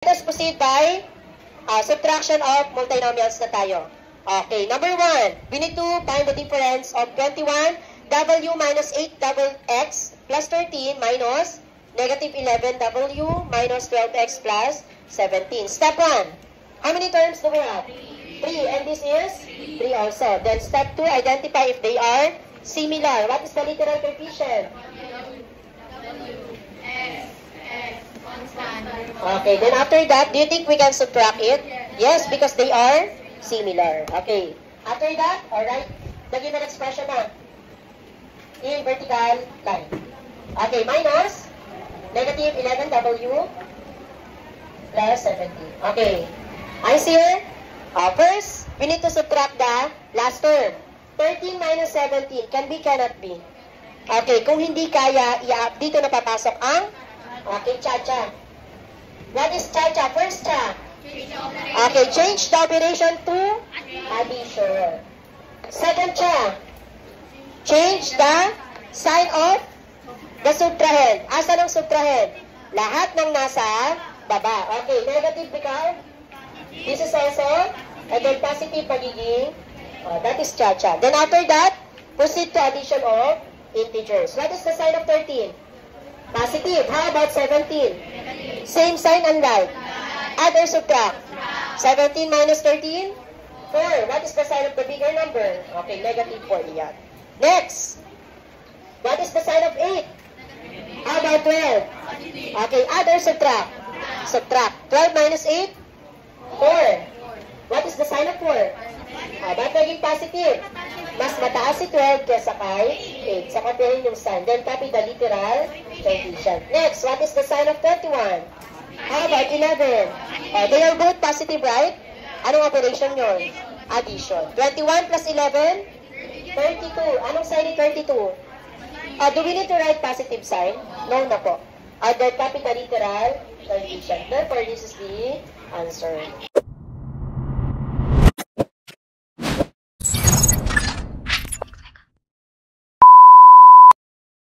Let us proceed by subtraction of multinomials na tayo. Okay, number 1, we need to find the difference of 21w minus 8x plus 13 minus negative 11w minus 12x plus 17. Step 1, how many terms do we have? 3, and this is 3 also. Then step 2, identify if they are similar. What is the literal coefficient? Okay, then after that, do you think we can subtract it? Yes, because they are similar. Okay. After that, alright, the given expression na in vertical line. Okay, minus negative 11w plus 17. Okay. Eyes here. First, we need to subtract the last term. 13 minus 17 can be, cannot be. Okay, kung hindi kaya, dito na papasok ang cha-cha. What is cha-cha? First cha. Okay, change the operation to addition. Second cha. Change the sign of the subtrahend. Asa ng subtrahend? Lahat ng nasa baba. Okay, negative become. This is also, and then positive magiging, that is cha-cha. Then after that, proceed to addition of integers. What is the sign of 13? Positive. How about 17? Same sign and right. Add or subtract. 17 minus 13? 4. What is the sign of the bigger number? Okay, negative 4 yan. Next. What is the sign of 8? How about 12? Okay, add or subtract? Subtract. 12 minus 8? 4. What is the sign of 4? Ba't naging positive? Mas mataas si 12 kesa kay 8. Sa comparing yung sign. Then copy the literal coefficient. Next, what is the sign of 21? How about 11? They are both positive, right? Anong operation yun? Addition. 21 plus 11? 32. Anong sign ni 32? Do we need to write positive sign? No na po. Then copy the literal coefficient. Therefore, this is the answer.